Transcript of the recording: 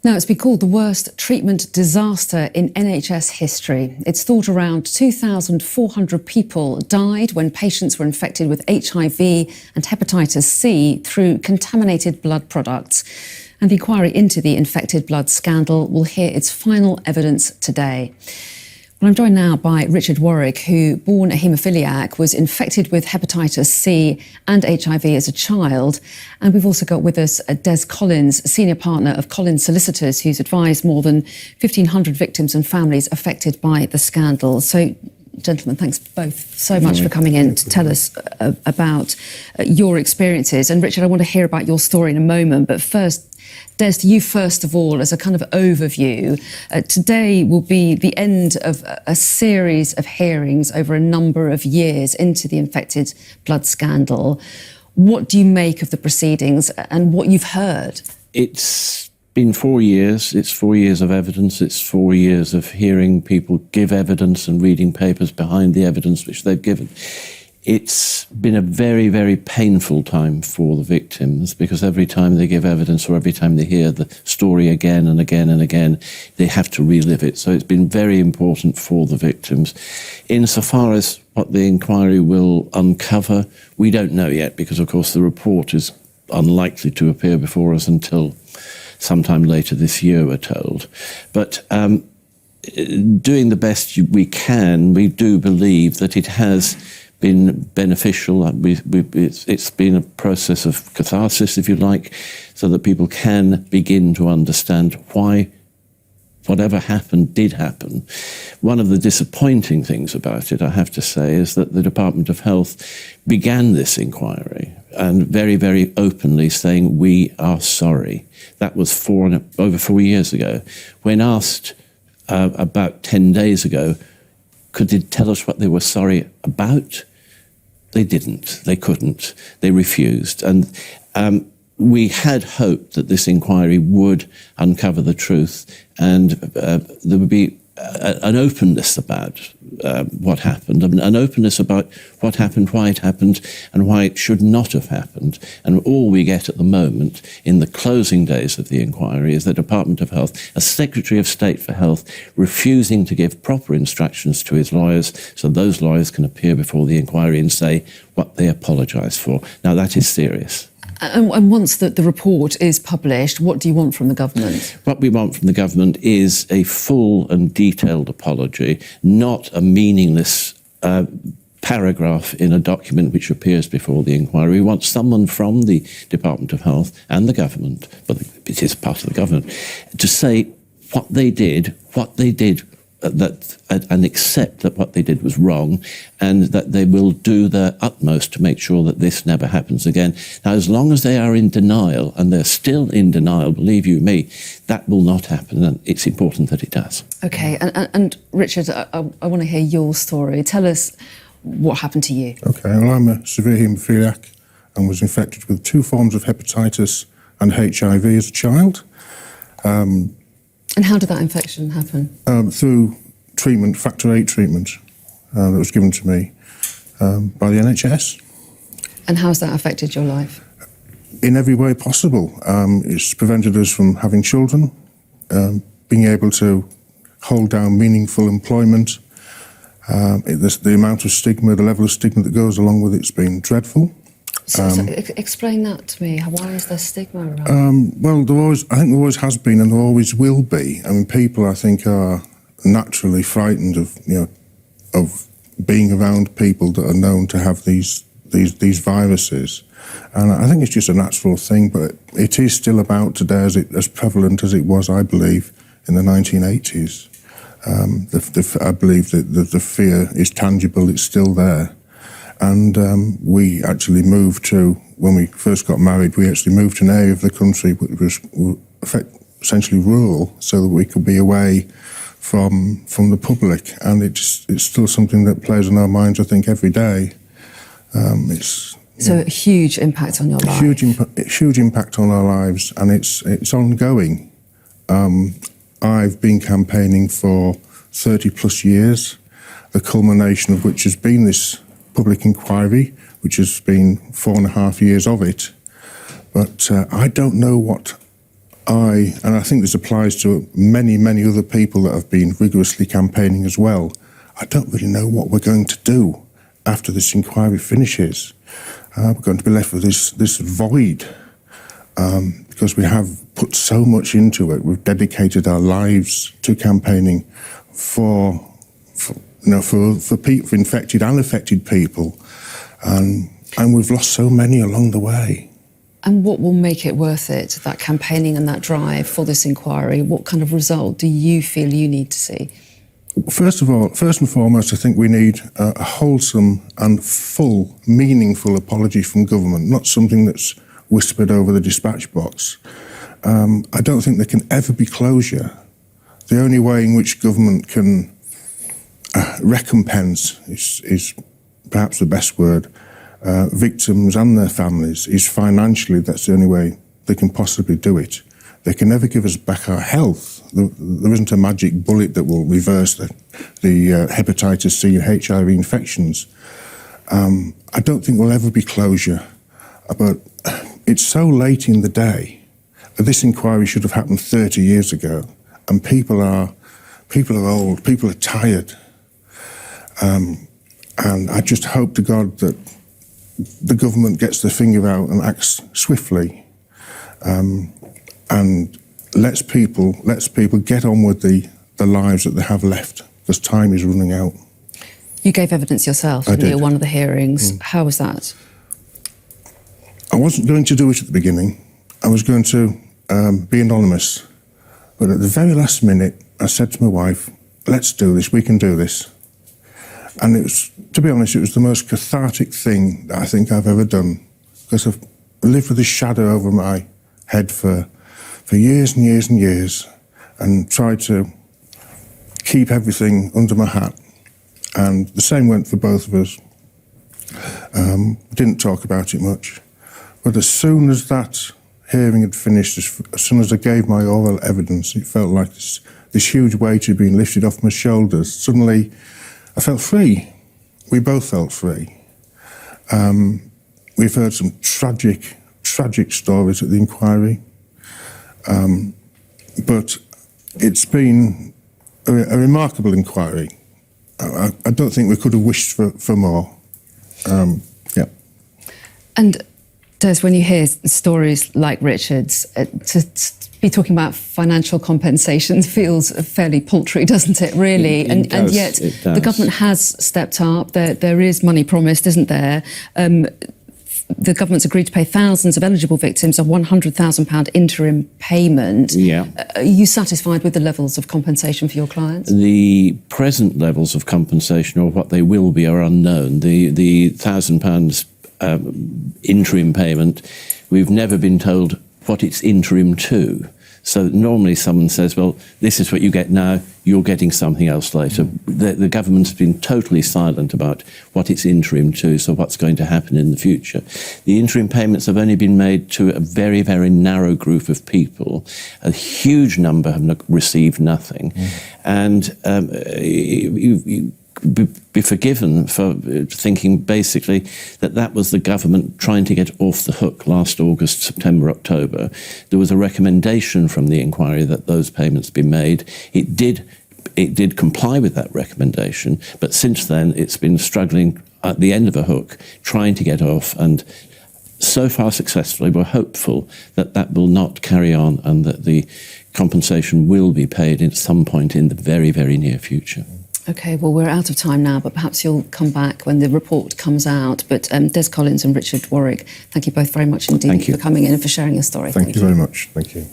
Now, it's been called the worst treatment disaster in NHS history. It's thought around 2,400 people died when patients were infected with HIV and hepatitis C through contaminated blood products. And the inquiry into the infected blood scandal will hear its final evidence today. Well, I'm joined now by Richard Warwick, who, born a haemophiliac, was infected with hepatitis C and HIV as a child. And we've also got with us Des Collins, senior partner of Collins Solicitors, who's advised more than 1,500 victims and families affected by the scandal. So, gentlemen, thanks both so much for coming in to tell us about your experiences. And Richard, I want to hear about your story in a moment. But first, Des, you first of all, as a kind of overview, today will be the end of a series of hearings over a number of years into the infected blood scandal. What do you make of the proceedings and what you've heard? It's been 4 years. It's 4 years of evidence. It's 4 years of hearing people give evidence and reading papers behind the evidence which they've given. It's been a very, very painful time for the victims, because every time they give evidence or every time they hear the story again and again and again, they have to relive it. So it's been very important for the victims. Insofar as what the inquiry will uncover, we don't know yet, because, of course, the report is unlikely to appear before us until sometime later this year, we're told. But doing the best we can, we do believe that it has been beneficial. It's been a process of catharsis, if you like, so that people can begin to understand why whatever happened did happen. One of the disappointing things about it, I have to say, is that the Department of Health began this inquiry and very, very openly saying, we are sorry. That was over 4 years ago. When asked about 10 days ago, could they tell us what they were sorry about? They didn't. They couldn't. They refused. And we had hoped that this inquiry would uncover the truth, and there would be an openness about what happened, an openness about what happened, why it happened, and why it should not have happened. And all we get at the moment, in the closing days of the inquiry, is the Department of Health, a Secretary of State for Health, refusing to give proper instructions to his lawyers so those lawyers can appear before the inquiry and say what they apologise for. Now, that is serious. And once the report is published, what do you want from the government? What we want from the government is a full and detailed apology, not a meaningless paragraph in a document which appears before the inquiry. We want someone from the Department of Health and the government, but it is part of the government, to say what they did, and accept that what they did was wrong, and that they will do their utmost to make sure that this never happens again. Now, as long as they are in denial, and they're still in denial, believe you me, that will not happen, and it's important that it does. OK, and Richard, I want to hear your story. Tell us what happened to you. OK, well, I'm a severe haemophiliac and was infected with 2 forms of hepatitis and HIV as a child. And how did that infection happen? Through treatment, factor VIII treatment that was given to me by the NHS. And how's that affected your life? In every way possible. It's prevented us from having children, being able to hold down meaningful employment. The amount of stigma, the level of stigma that goes along with it's been dreadful. So explain that to me. Why is there stigma around? Well, I think there always has been, and there always will be. I mean, people, I think, are naturally frightened of being around people that are known to have these viruses, and I think it's just a natural thing. But it is still about today as prevalent as it was, I believe, in the 1980s. I believe that the fear is tangible. It's still there. And we actually moved to, when we first got married, we actually moved to an area of the country which was essentially rural, so that we could be away from the public. And it's still something that plays on our minds, I think, every day. So a huge impact on your life. Huge impact on our lives, and it's ongoing. I've been campaigning for 30 plus years, the culmination of which has been this public inquiry, which has been 4.5 years of it. But I don't know what and I think this applies to many, many other people that have been rigorously campaigning as well, I don't really know what we're going to do after this inquiry finishes. We're going to be left with this void because we have put so much into it. We've dedicated our lives to campaigning for infected and affected people, and we've lost so many along the way. And what will make it worth it, that campaigning and that drive for this inquiry? What kind of result do you feel you need to see? First and foremost, I think we need a wholesome and full, meaningful apology from government, not something that's whispered over the dispatch box. I don't think there can ever be closure. The only way in which government can recompense is perhaps the best word, victims and their families, is financially. That's the only way they can possibly do it. They can never give us back our health. There isn't a magic bullet that will reverse the hepatitis C and HIV infections. I don't think there'll ever be closure, but it's so late in the day that this inquiry should have happened 30 years ago, and people are old, people are tired, and I just hope to God that the government gets their finger out and acts swiftly, and lets people get on with the lives that they have left, because time is running out. You gave evidence yourself, didn't you, at one of the hearings. How was that? I wasn't going to do it at the beginning. I was going to be anonymous. But at the very last minute, I said to my wife, let's do this, we can do this. And it was, to be honest, it was the most cathartic thing that I think I've ever done, because I've lived with this shadow over my head for years and years and years, and tried to keep everything under my hat. And the same went for both of us. Didn't talk about it much. But as soon as that hearing had finished, as soon as I gave my oral evidence, it felt like this huge weight had been lifted off my shoulders. Suddenly, I felt free. We both felt free. We've heard some tragic stories at the inquiry. But it's been a remarkable inquiry. I don't think we could have wished for more. Yeah. And Des, when you hear stories like Richard's, to be talking about financial compensation feels fairly paltry, doesn't it, really? It does, and yet the government has stepped up. There is money promised, isn't there? The government's agreed to pay thousands of eligible victims a £100,000 interim payment. Yeah. Are you satisfied with the levels of compensation for your clients? The present levels of compensation, or what they will be, are unknown. The £1,000 interim payment, we've never been told what it's interim to. So normally someone says, well, this is what you get now, you're getting something else later. The government's been totally silent about what it's interim to, so what's going to happen in the future. The interim payments have only been made to a very, very narrow group of people. A huge number have received nothing. And be forgiven for thinking basically that was the government trying to get off the hook last August, September, October. There was a recommendation from the inquiry that those payments be made. It did comply with that recommendation, but since then it's been struggling at the end of a hook, trying to get off, and so far successfully. We're hopeful that will not carry on, and that the compensation will be paid at some point in the very, very near future. OK, well, we're out of time now, but perhaps you'll come back when the report comes out. But Des Collins and Richard Warwick, thank you both very much indeed for coming in and for sharing your story. Thank you very much. Thank you.